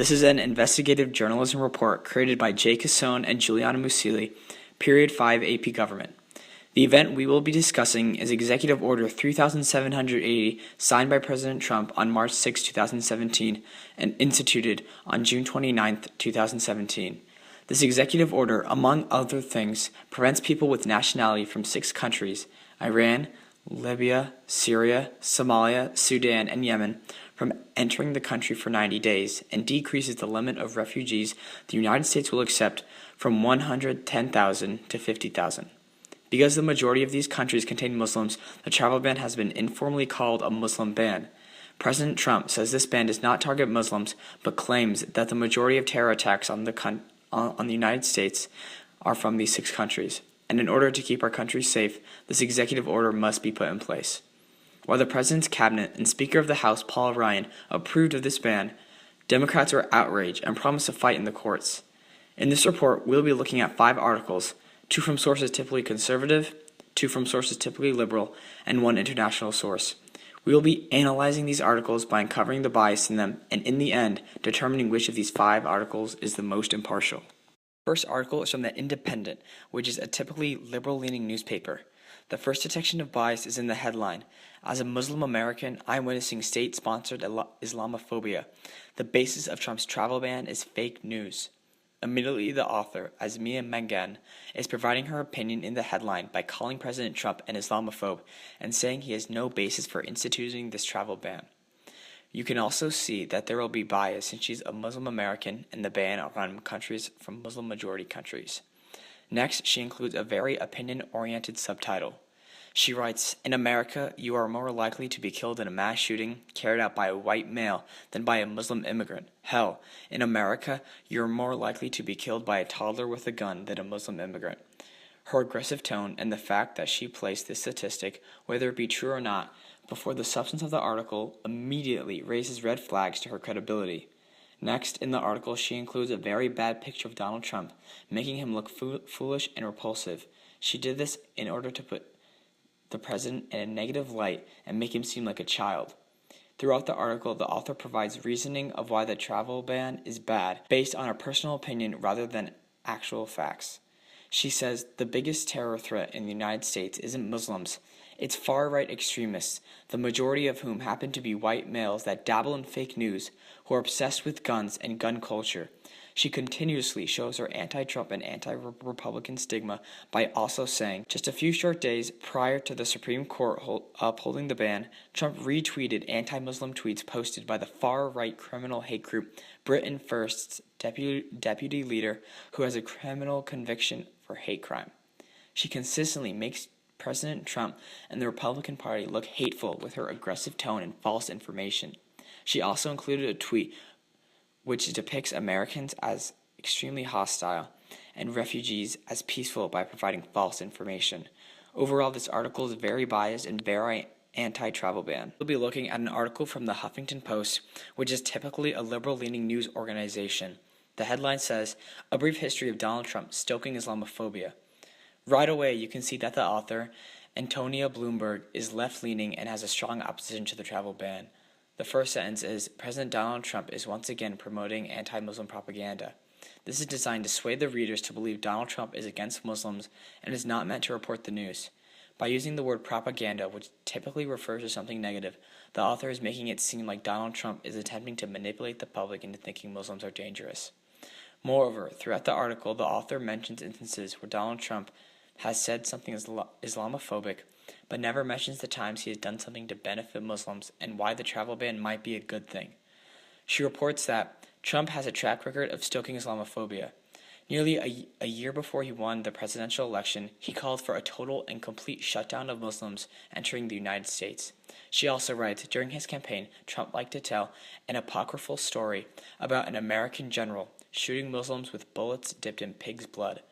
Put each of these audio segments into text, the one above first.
This is an investigative journalism report created by Jay Cassone and Juliana Musili, Period 5 AP Government. The event we will be discussing is Executive Order 3780, signed by President Trump on March 6, 2017, and instituted on June 29, 2017. This executive order, among other things, prevents people with nationality from 6 countries, Iran, Libya, Syria, Somalia, Sudan, and Yemen, from entering the country for 90 days, and decreases the limit of refugees the United States will accept from 110,000 to 50,000. Because the majority of these countries contain Muslims, the travel ban has been informally called a Muslim ban. President Trump says this ban does not target Muslims, but claims that the majority of terror attacks on the United States are from these 6 countries. And in order to keep our country safe, this executive order must be put in place. While the President's cabinet and Speaker of the House, Paul Ryan, approved of this ban, Democrats were outraged and promised to fight in the courts. In this report, we'll be looking at 5 articles, 2 from sources typically conservative, 2 from sources typically liberal, and 1 international source. We will be analyzing these articles by uncovering the bias in them, and in the end, determining which of these 5 articles is the most impartial. The first article is from The Independent, which is a typically liberal-leaning newspaper. The first detection of bias is in the headline. As a Muslim American, I'm witnessing state-sponsored Islamophobia. The basis of Trump's travel ban is fake news. Immediately, the author, Azmia Mengan, is providing her opinion in the headline by calling President Trump an Islamophobe and saying he has no basis for instituting this travel ban. You can also see that there will be bias since she's a Muslim American and the ban are on countries from Muslim-majority countries. Next, she includes a very opinion-oriented subtitle. She writes, "In America, you are more likely to be killed in a mass shooting carried out by a white male than by a Muslim immigrant. Hell, in America, you are more likely to be killed by a toddler with a gun than a Muslim immigrant." Her aggressive tone and the fact that she placed this statistic, whether it be true or not, before the substance of the article immediately raises red flags to her credibility. Next, in the article, she includes a very bad picture of Donald Trump, making him look foolish and repulsive. She did this in order to put the president in a negative light and make him seem like a child. Throughout the article, the author provides reasoning of why the travel ban is bad, based on her personal opinion rather than actual facts. She says the biggest terror threat in the United States isn't Muslims, it's far-right extremists, the majority of whom happen to be white males that dabble in fake news, who are obsessed with guns and gun culture. She continuously shows her anti-Trump and anti-Republican stigma by also saying, just a few short days prior to the Supreme Court upholding the ban, Trump retweeted anti-Muslim tweets posted by the far-right criminal hate group Britain First's deputy leader, who has a criminal conviction for hate crime. She consistently makes President Trump and the Republican Party look hateful with her aggressive tone and false information. She also included a tweet which depicts Americans as extremely hostile and refugees as peaceful by providing false information. Overall, this article is very biased and very anti-travel ban. We'll be looking at an article from the Huffington Post, which is typically a liberal-leaning news organization. The headline says, "A Brief History of Donald Trump Stoking Islamophobia." Right away, you can see that the author, Antonia Bloomberg, is left-leaning and has a strong opposition to the travel ban. The first sentence is, "President Donald Trump is once again promoting anti-Muslim propaganda." This is designed to sway the readers to believe Donald Trump is against Muslims and is not meant to report the news. By using the word propaganda, which typically refers to something negative, the author is making it seem like Donald Trump is attempting to manipulate the public into thinking Muslims are dangerous. Moreover, throughout the article, the author mentions instances where Donald Trump has said something Islamophobic, but never mentions the times he has done something to benefit Muslims and why the travel ban might be a good thing. She reports that Trump has a track record of stoking Islamophobia. Nearly a year before he won the presidential election, he called for a total and complete shutdown of Muslims entering the United States. She also writes, during his campaign, Trump liked to tell an apocryphal story about an American general shooting Muslims with bullets dipped in pig's blood.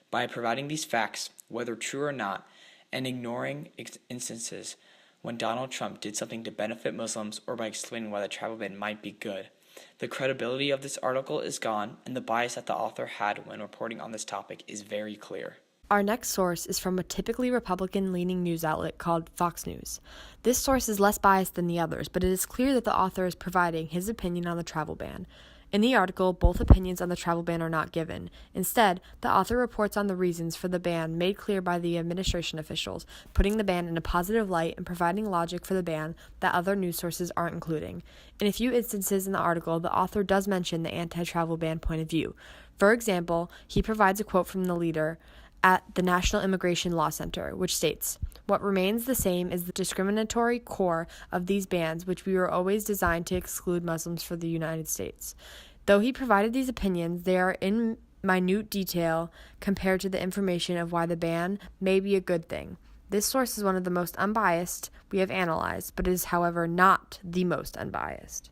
By providing these facts, whether true or not, and ignoring instances when Donald Trump did something to benefit Muslims or by explaining why the travel ban might be good, the credibility of this article is gone and the bias that the author had when reporting on this topic is very clear. Our next source is from a typically Republican-leaning news outlet called Fox News. This source is less biased than the others, but it is clear that the author is providing his opinion on the travel ban. In the article, both opinions on the travel ban are not given. Instead, the author reports on the reasons for the ban made clear by the administration officials, putting the ban in a positive light and providing logic for the ban that other news sources aren't including. In a few instances in the article, the author does mention the anti-travel ban point of view. For example, he provides a quote from the leader at the National Immigration Law Center, which states, "What remains the same is the discriminatory core of these bans, which we were always designed to exclude Muslims from the United States." Though he provided these opinions, they are in minute detail compared to the information of why the ban may be a good thing. This source is one of the most unbiased we have analyzed, but it is, however, not the most unbiased.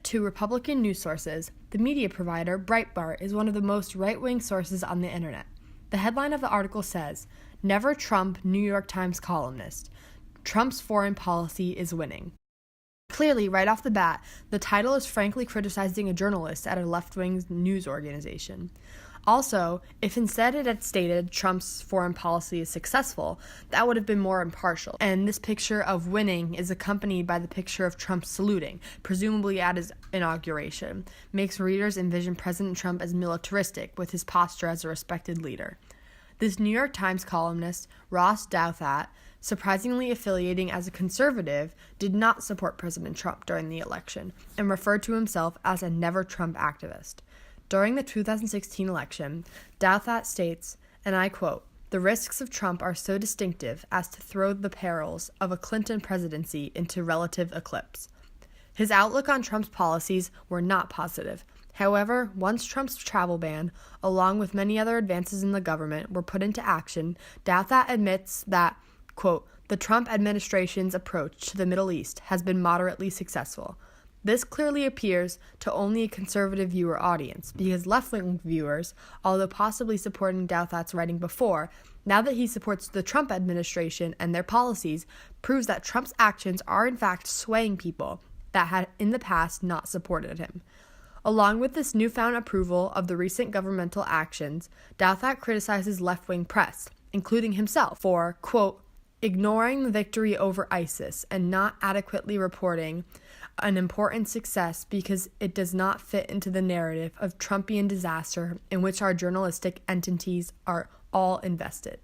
To Republican news sources, the media provider Breitbart is one of the most right-wing sources on the internet. The headline of the article says, "Never Trump New York Times columnist. Trump's foreign policy is winning." Clearly, right off the bat, the title is frankly criticizing a journalist at a left-wing news organization. Also, if instead it had stated Trump's foreign policy is successful, that would have been more impartial. And this picture of winning is accompanied by the picture of Trump saluting, presumably at his inauguration, makes readers envision President Trump as militaristic with his posture as a respected leader. This New York Times columnist, Ross Douthat, surprisingly affiliating as a conservative, did not support President Trump during the election and referred to himself as a never Trump activist. During the 2016 election, Douthat states, and I quote, "The risks of Trump are so distinctive as to throw the perils of a Clinton presidency into relative eclipse." His outlook on Trump's policies were not positive. However, once Trump's travel ban, along with many other advances in the government, were put into action, Douthat admits that, quote, "the Trump administration's approach to the Middle East has been moderately successful." This clearly appears to only a conservative viewer audience, because left-wing viewers, although possibly supporting Douthat's writing before, now that he supports the Trump administration and their policies, proves that Trump's actions are in fact swaying people that had in the past not supported him. Along with this newfound approval of the recent governmental actions, Douthat criticizes left-wing press, including himself, for, quote, "ignoring the victory over ISIS and not adequately reporting an important success because it does not fit into the narrative of Trumpian disaster in which our journalistic entities are all invested."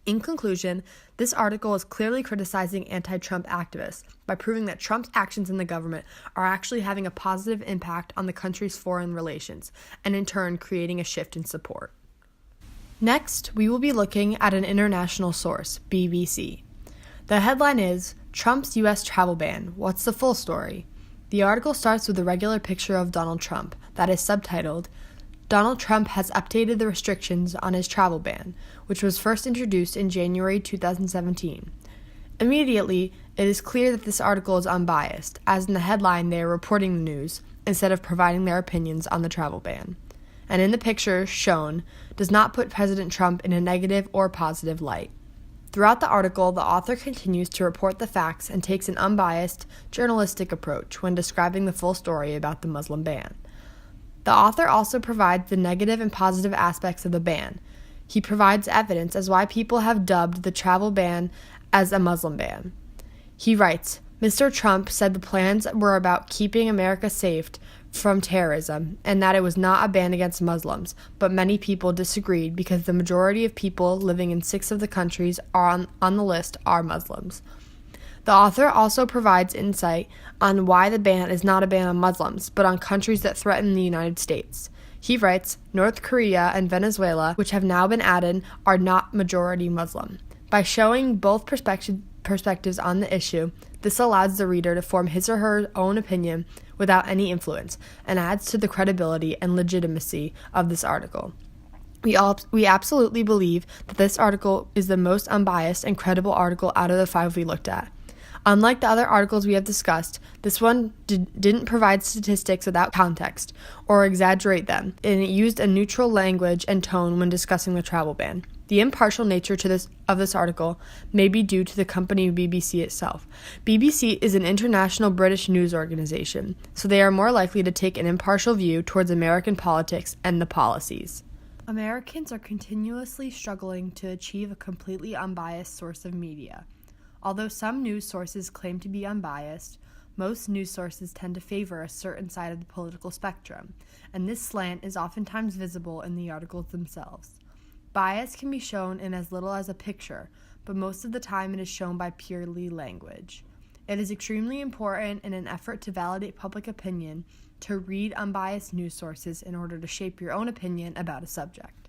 In conclusion, this article is clearly criticizing anti-Trump activists by proving that Trump's actions in the government are actually having a positive impact on the country's foreign relations, and in turn creating a shift in support. Next, we will be looking at an international source, BBC. The headline is, "Trump's U.S. travel ban, what's the full story?" The article starts with a regular picture of Donald Trump that is subtitled, "Donald Trump has updated the restrictions on his travel ban, which was first introduced in January 2017. Immediately, it is clear that this article is unbiased, as in the headline they are reporting the news instead of providing their opinions on the travel ban. And in the picture shown, does not put President Trump in a negative or positive light. Throughout the article, the author continues to report the facts and takes an unbiased, journalistic approach when describing the full story about the Muslim ban. The author also provides the negative and positive aspects of the ban. He provides evidence as why people have dubbed the travel ban as a Muslim ban. He writes, "Mr. Trump said the plans were about keeping America safe from terrorism, and that it was not a ban against Muslims, but many people disagreed because the majority of people living in 6 of the countries on the list are Muslims." The author also provides insight on why the ban is not a ban on Muslims, but on countries that threaten the United States. He writes, "North Korea and Venezuela, which have now been added, are not majority Muslim." By showing both perspectives on the issue, this allows the reader to form his or her own opinion without any influence, and adds to the credibility and legitimacy of this article. We absolutely believe that this article is the most unbiased and credible article out of the 5 we looked at. Unlike the other articles we have discussed, this one didn't provide statistics without context, or exaggerate them, and it used a neutral language and tone when discussing the travel ban. The impartial nature of this article may be due to the company BBC itself. BBC is an international British news organization, so they are more likely to take an impartial view towards American politics and the policies. Americans are continuously struggling to achieve a completely unbiased source of media. Although some news sources claim to be unbiased, most news sources tend to favor a certain side of the political spectrum, and this slant is oftentimes visible in the articles themselves. Bias can be shown in as little as a picture, but most of the time it is shown by purely language. It is extremely important in an effort to validate public opinion to read unbiased news sources in order to shape your own opinion about a subject.